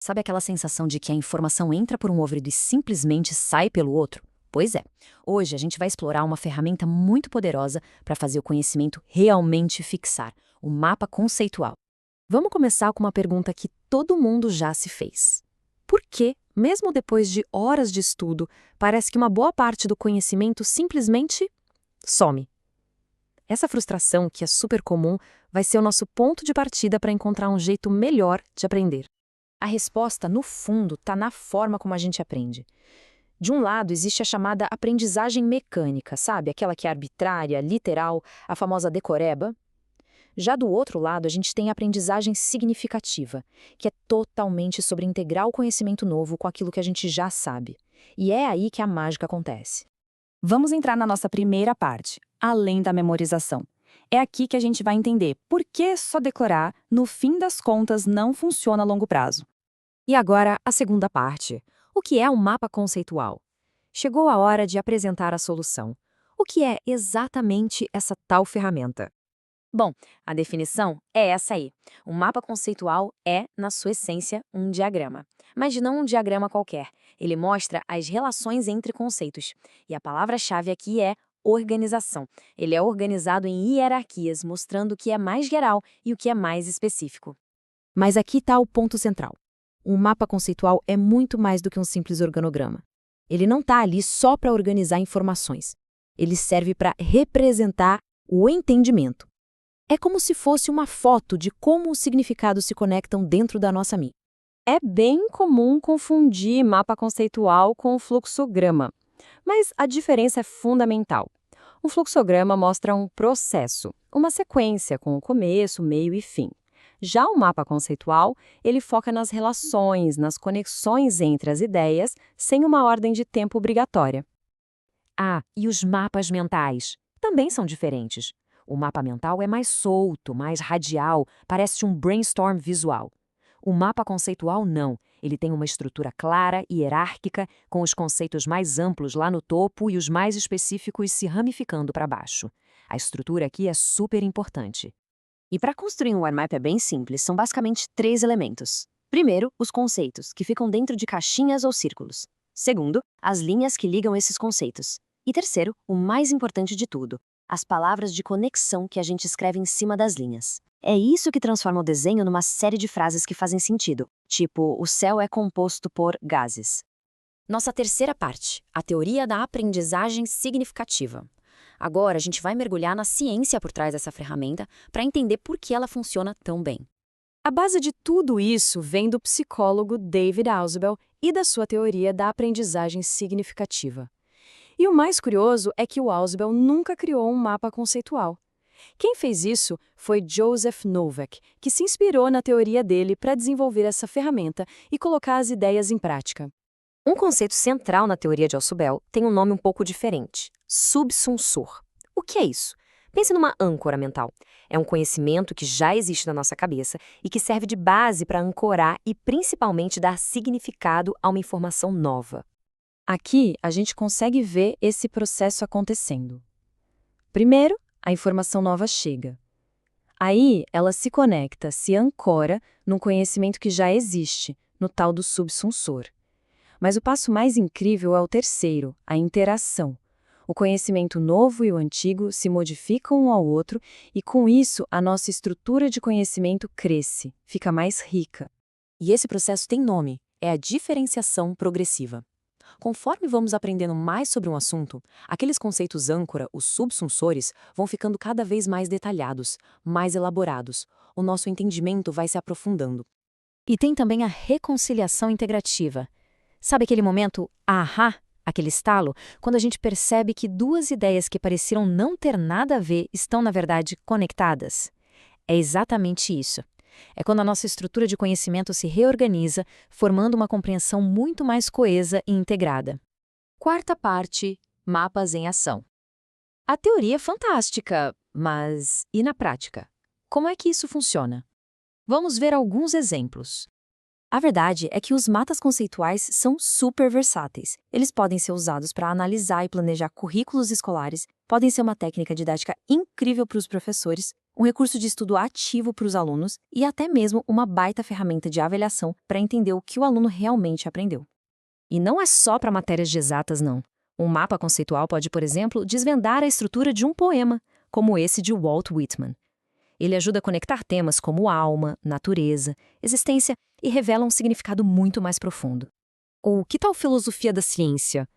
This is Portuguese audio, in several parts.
Sabe aquela sensação de que a informação entra por um ouvido e simplesmente sai pelo outro? Pois é. Hoje a gente vai explorar uma ferramenta muito poderosa para fazer o conhecimento realmente fixar, o mapa conceitual. Vamos começar com uma pergunta que todo mundo já se fez. Por que, mesmo depois de horas de estudo, parece que uma boa parte do conhecimento simplesmente some? Essa frustração, que é super comum, vai ser o nosso ponto de partida para encontrar um jeito melhor de aprender. A resposta, no fundo, está na forma como a gente aprende. De um lado, existe a chamada aprendizagem mecânica, sabe? Aquela que é arbitrária, literal, a famosa decoreba. Já do outro lado, a gente tem a aprendizagem significativa, que é totalmente sobre integrar o conhecimento novo com aquilo que a gente já sabe. E é aí que a mágica acontece. Vamos entrar na nossa primeira parte, além da memorização. É aqui que a gente vai entender por que só decorar, no fim das contas, não funciona a longo prazo. E agora, a segunda parte. O que é um mapa conceitual? Chegou a hora de apresentar a solução. O que é exatamente essa tal ferramenta? Bom, a definição é essa aí. Um mapa conceitual é, na sua essência, um diagrama. Mas não um diagrama qualquer. Ele mostra as relações entre conceitos. E a palavra-chave aqui é organização. Ele é organizado em hierarquias, mostrando o que é mais geral e o que é mais específico. Mas aqui está o ponto central. Um mapa conceitual é muito mais do que um simples organograma. Ele não está ali só para organizar informações. Ele serve para representar o entendimento. É como se fosse uma foto de como os significados se conectam dentro da nossa mente. É bem comum confundir mapa conceitual com fluxograma, mas a diferença é fundamental. Um fluxograma mostra um processo, uma sequência com o começo, meio e fim. Já o mapa conceitual, ele foca nas relações, nas conexões entre as ideias, sem uma ordem de tempo obrigatória. Ah, e os mapas mentais também são diferentes. O mapa mental é mais solto, mais radial, parece um brainstorm visual. O mapa conceitual não, ele tem uma estrutura clara e hierárquica, com os conceitos mais amplos lá no topo e os mais específicos se ramificando para baixo. A estrutura aqui é super importante. E para construir um WordMap é bem simples, são basicamente 3 elementos. Primeiro, os conceitos, que ficam dentro de caixinhas ou círculos. Segundo, as linhas que ligam esses conceitos. E terceiro, o mais importante de tudo, as palavras de conexão que a gente escreve em cima das linhas. É isso que transforma o desenho numa série de frases que fazem sentido, tipo, o céu é composto por gases. Nossa terceira parte, a teoria da aprendizagem significativa. Agora a gente vai mergulhar na ciência por trás dessa ferramenta para entender por que ela funciona tão bem. A base de tudo isso vem do psicólogo David Ausubel e da sua teoria da aprendizagem significativa. E o mais curioso é que o Ausubel nunca criou um mapa conceitual. Quem fez isso foi Joseph Novak, que se inspirou na teoria dele para desenvolver essa ferramenta e colocar as ideias em prática. Um conceito central na teoria de Ausubel tem um nome um pouco diferente: subsunsor. O que é isso? Pense numa âncora mental. É um conhecimento que já existe na nossa cabeça e que serve de base para ancorar e principalmente dar significado a uma informação nova. Aqui, a gente consegue ver esse processo acontecendo. Primeiro, a informação nova chega. Aí, ela se conecta, se ancora num conhecimento que já existe, no tal do subsunsor. Mas o passo mais incrível é o terceiro, a interação. O conhecimento novo e o antigo se modificam um ao outro e, com isso, a nossa estrutura de conhecimento cresce, fica mais rica. E esse processo tem nome, é a diferenciação progressiva. Conforme vamos aprendendo mais sobre um assunto, aqueles conceitos âncora, os subsunsores, vão ficando cada vez mais detalhados, mais elaborados. O nosso entendimento vai se aprofundando. E tem também a reconciliação integrativa. Sabe aquele momento, ahá, aquele estalo, quando a gente percebe que duas ideias que pareciam não ter nada a ver estão, na verdade, conectadas? É exatamente isso. É quando a nossa estrutura de conhecimento se reorganiza, formando uma compreensão muito mais coesa e integrada. Quarta parte, mapas em ação. A teoria é fantástica, mas e na prática? Como é que isso funciona? Vamos ver alguns exemplos. A verdade é que os mapas conceituais são super versáteis. Eles podem ser usados para analisar e planejar currículos escolares, podem ser uma técnica didática incrível para os professores, um recurso de estudo ativo para os alunos e até mesmo uma baita ferramenta de avaliação para entender o que o aluno realmente aprendeu. E não é só para matérias de exatas, não. Um mapa conceitual pode, por exemplo, desvendar a estrutura de um poema, como esse de Walt Whitman. Ele ajuda a conectar temas como alma, natureza, existência e revela um significado muito mais profundo. Ou que tal filosofia da ciência?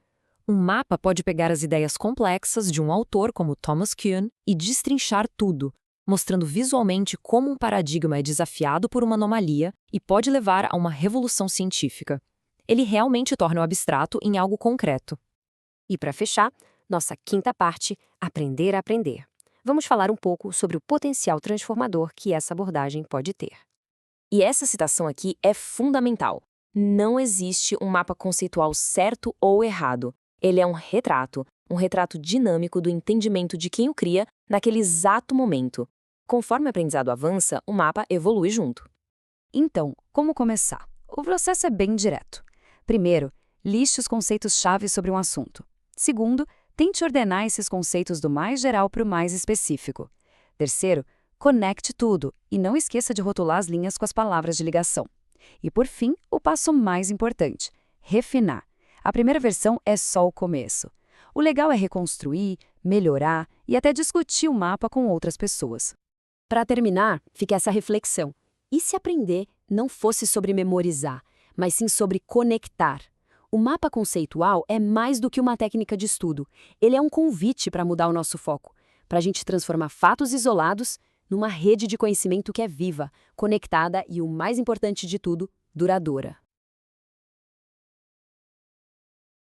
Um mapa pode pegar as ideias complexas de um autor como Thomas Kuhn e destrinchar tudo, mostrando visualmente como um paradigma é desafiado por uma anomalia e pode levar a uma revolução científica. Ele realmente torna o abstrato em algo concreto. E para fechar, nossa quinta parte, aprender a aprender. Vamos falar um pouco sobre o potencial transformador que essa abordagem pode ter. E essa citação aqui é fundamental. Não existe um mapa conceitual certo ou errado. Ele é um retrato dinâmico do entendimento de quem o cria naquele exato momento. Conforme o aprendizado avança, o mapa evolui junto. Então, como começar? O processo é bem direto. Primeiro, liste os conceitos-chave sobre um assunto. Segundo, tente ordenar esses conceitos do mais geral para o mais específico. Terceiro, conecte tudo e não esqueça de rotular as linhas com as palavras de ligação. E por fim, o passo mais importante, refinar. A primeira versão é só o começo. O legal é reconstruir, melhorar e até discutir o mapa com outras pessoas. Para terminar, fica essa reflexão. E se aprender não fosse sobre memorizar, mas sim sobre conectar? O mapa conceitual é mais do que uma técnica de estudo. Ele é um convite para mudar o nosso foco, para a gente transformar fatos isolados numa rede de conhecimento que é viva, conectada e, o mais importante de tudo, duradoura.